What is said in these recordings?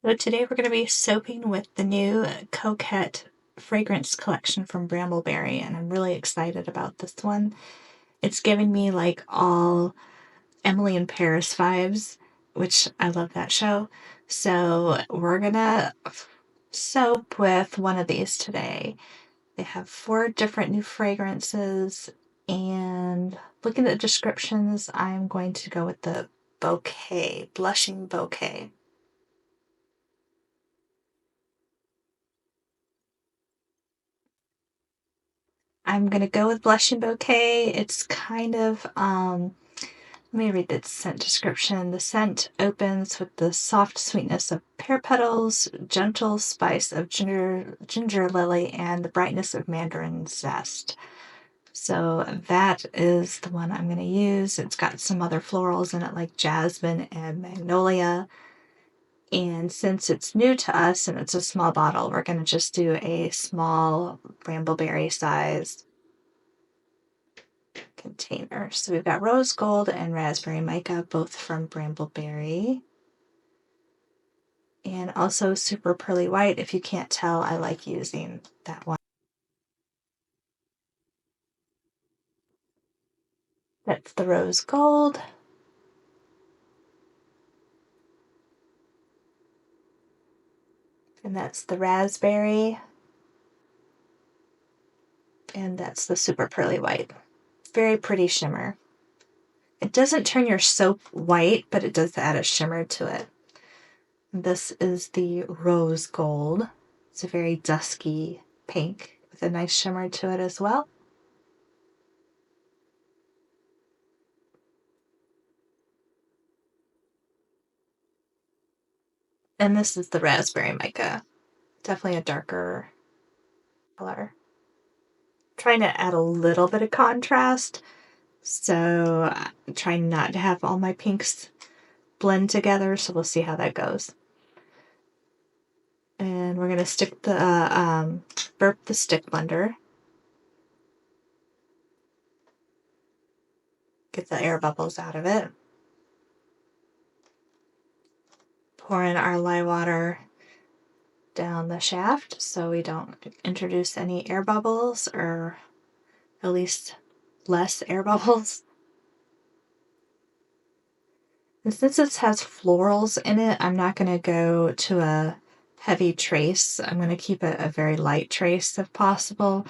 So today we're going to be soaping with the new Coquette fragrance collection from Brambleberry, and I'm really excited about this one. It's giving me like all Emily in Paris vibes, which I love that show. So we're gonna soap with one of these today. They have 4 different new fragrances, and looking at the descriptions, I'm going to go with the Bouquet, Blushing Bouquet. I'm going to go with Blushing Bouquet. It's kind of, let me read the scent description. The scent opens with the soft sweetness of pear petals, gentle spice of ginger lily, and the brightness of mandarin zest. So that is the one I'm going to use. It's got some other florals in it like jasmine and magnolia. And since it's new to us and it's a small bottle, we're going to just do a small brambleberry size container. So we've got rose gold and raspberry mica, both from Brambleberry. And also super pearly white. If you can't tell, I like using that one. That's the rose gold. And that's the raspberry. And that's the super pearly white. Very pretty shimmer. It doesn't turn your soap white, but it does add a shimmer to it. This is the rose gold. It's a very dusky pink with a nice shimmer to it as well. And this is the raspberry mica. Definitely a darker color. Trying to add a little bit of contrast, so I'm trying not to have all my pinks blend together, so we'll see how that goes. And we're going to stick the burp the stick blender. Get the air bubbles out of it. Pour in our lye water down the shaft so we don't introduce any air bubbles, or at least less air bubbles. And since this has florals in it, I'm not going to go to a heavy trace. I'm going to keep it a very light trace if possible,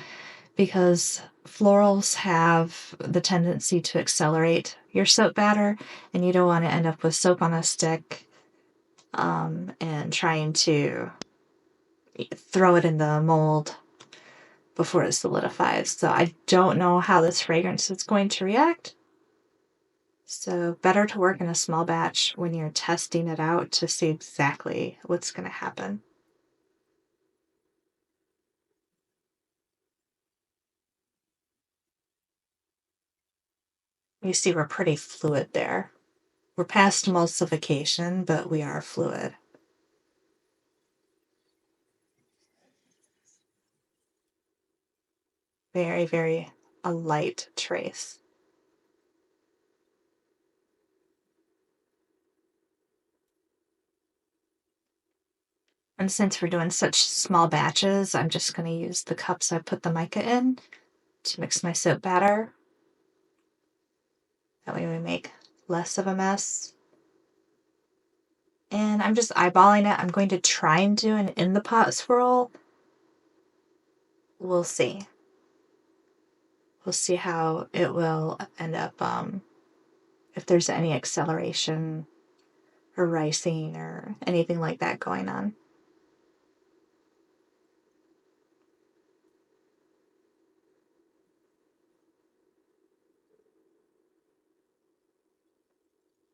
because florals have the tendency to accelerate your soap batter, and you don't want to end up with soap on a stick and trying to throw it in the mold before it solidifies. So I don't know how this fragrance is going to react. So better to work in a small batch when you're testing it out to see exactly what's going to happen. You see we're pretty fluid there. We're past emulsification, but we are fluid. Very, very a light trace. And since we're doing such small batches, I'm just going to use the cups I put the mica in to mix my soap batter. That way we make less of a mess. And I'm just eyeballing it. I'm going to try and do an in the pot swirl. We'll see. We'll see how it will end up, if there's any acceleration or ricing or anything like that going on.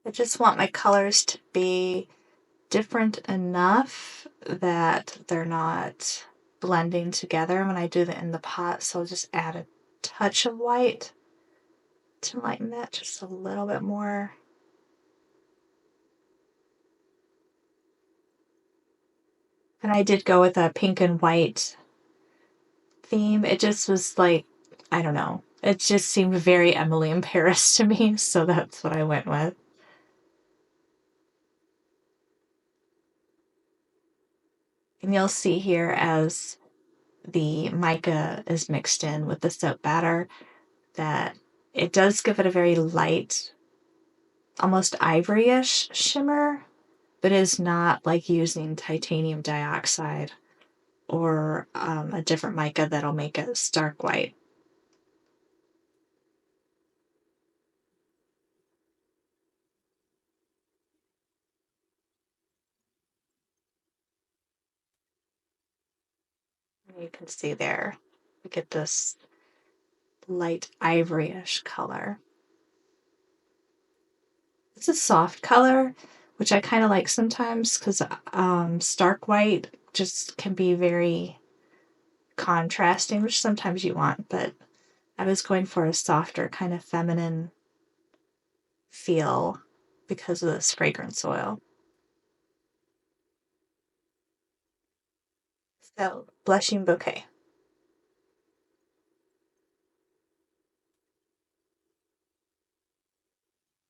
I just want my colors to be different enough that they're not blending together when I do the in the pot, so I'll just add a touch of white to lighten that just a little bit more. And I did go with a pink and white theme. It just was like, I don't know. It just seemed very Emily in Paris to me, so that's what I went with. And you'll see here as the mica is mixed in with the soap batter that it does give it a very light, almost ivory-ish shimmer, but is not like using titanium dioxide or a different mica that'll make it stark white. You can see there, we get this light ivory-ish color. It's a soft color, which I kind of like sometimes because stark white just can be very contrasting, which sometimes you want, but I was going for a softer kind of feminine feel because of this fragrance oil. So, Blushing Bouquet.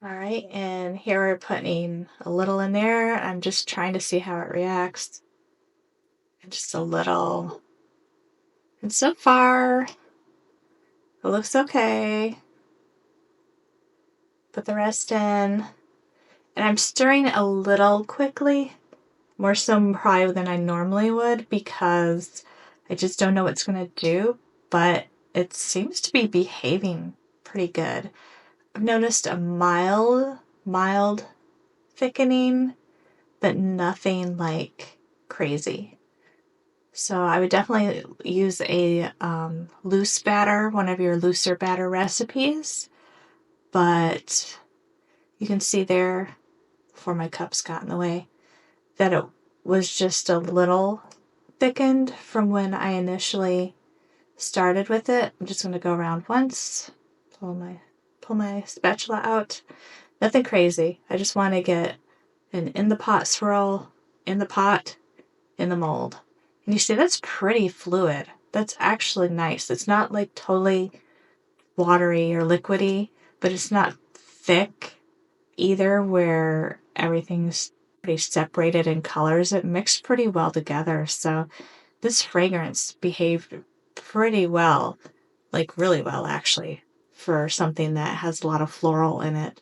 All right, and here we're putting a little in there. I'm just trying to see how it reacts. And just a little. And so far, it looks okay. Put the rest in. And I'm stirring a little quickly, more so probably than I normally would because I just don't know what it's going to do, but it seems to be behaving pretty good. I've noticed a mild thickening, but nothing like crazy. So I would definitely use a loose batter, one of your looser batter recipes, but you can see there, before my cups got in the way, that it was just a little thickened from when I initially started with it. I'm just going to go around once, pull my spatula out. Nothing crazy. I just want to get an in the pot swirl, in the pot, in the mold. And you see that's pretty fluid. That's actually nice. It's not like totally watery or liquidy, but it's not thick either where everything's pretty separated in colors. It mixed pretty well together. So this fragrance behaved pretty well, like really well actually, for something that has a lot of floral in it.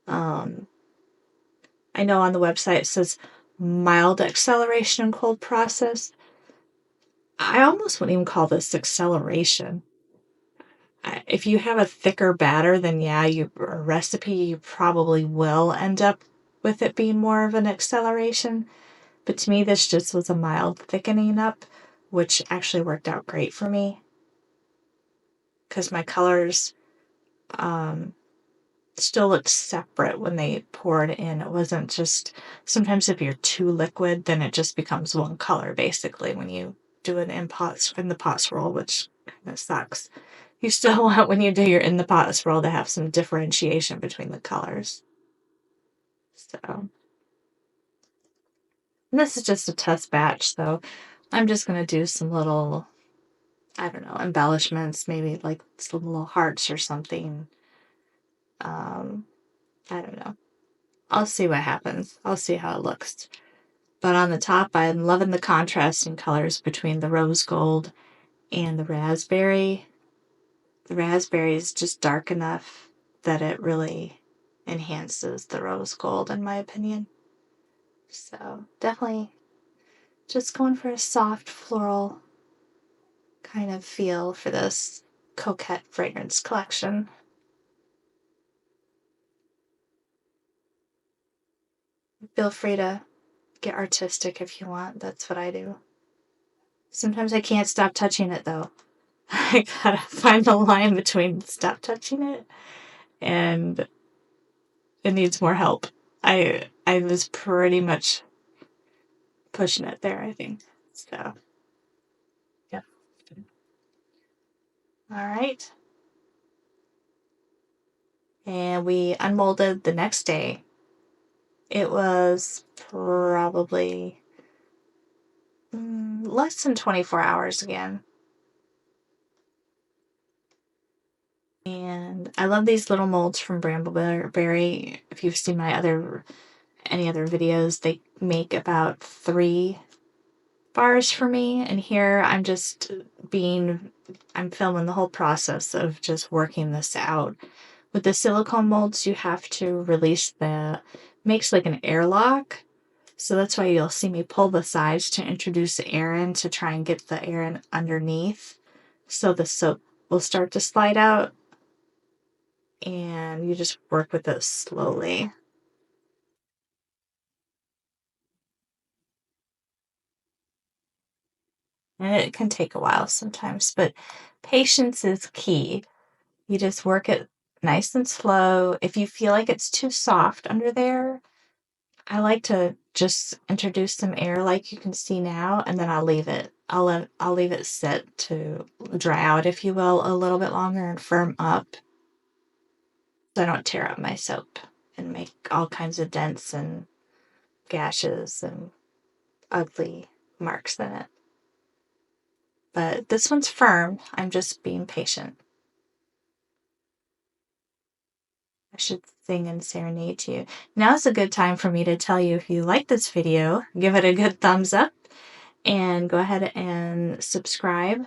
I know on the website it says mild acceleration and cold process. I almost wouldn't even call this acceleration. If you have a thicker batter, then yeah, a recipe, you probably will end up with it being more of an acceleration. But to me, this just was a mild thickening up, which actually worked out great for me because my colors still looked separate when they poured in. It wasn't just, sometimes if you're too liquid, then it just becomes one color basically when you do an in the pot swirl, which kind of sucks. You still want, when you do your in the pot swirl, to have some differentiation between the colors. So, and this is just a test batch, so I'm just going to do some little, I don't know, embellishments, maybe like some little hearts or something. I don't know. I'll see what happens. I'll see how it looks. But on the top, I'm loving the contrasting colors between the rose gold and the raspberry. The raspberry is just dark enough that it really enhances the rose gold, in my opinion. So definitely just going for a soft floral kind of feel for this Coquette fragrance collection. Feel free to get artistic if you want. That's what I do. Sometimes I can't stop touching it though. I gotta find the line between stop touching it and it needs more help. I was pretty much pushing it there, I think. So yeah. All right. And we unmolded the next day. It was probably less than 24 hours again. And I love these little molds from Brambleberry. If you've seen any other videos, they make about 3 bars for me, and here I'm just I'm filming the whole process of just working this out. With the silicone molds, you have to release makes like an airlock. So that's why you'll see me pull the sides to introduce the air in to try and get the air in underneath. So the soap will start to slide out, and you just work with it slowly. And it can take a while sometimes, but patience is key. You just work it nice and slow. If you feel like it's too soft under there, I like to just introduce some air like you can see now, and then I'll leave it. I'll leave it sit to dry out, if you will, a little bit longer and firm up so I don't tear up my soap and make all kinds of dents and gashes and ugly marks in it. But this one's firm. I'm just being patient. I should sing and serenade to you. Now's a good time for me to tell you, if you like this video, give it a good thumbs up and go ahead and subscribe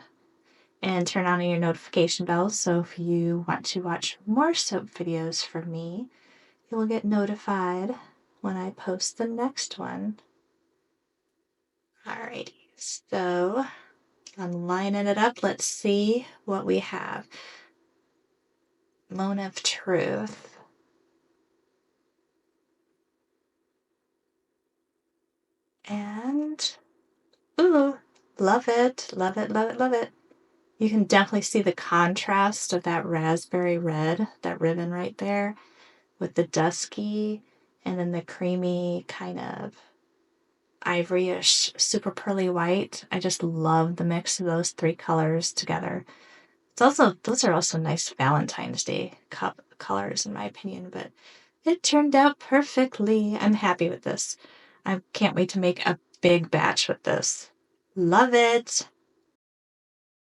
and turn on your notification bell, so if you want to watch more soap videos from me, you will get notified when I post the next one. Alrighty, so I'm lining it up. Let's see what we have. Moan of Truth. And, ooh, love it, love it, love it, love it. You can definitely see the contrast of that raspberry red, that ribbon right there, with the dusky and then the creamy kind of ivoryish, super pearly white. I just love the mix of those three colors together. Those are also nice Valentine's Day colors in my opinion, but it turned out perfectly. I'm happy with this. I can't wait to make a big batch with this. Love it.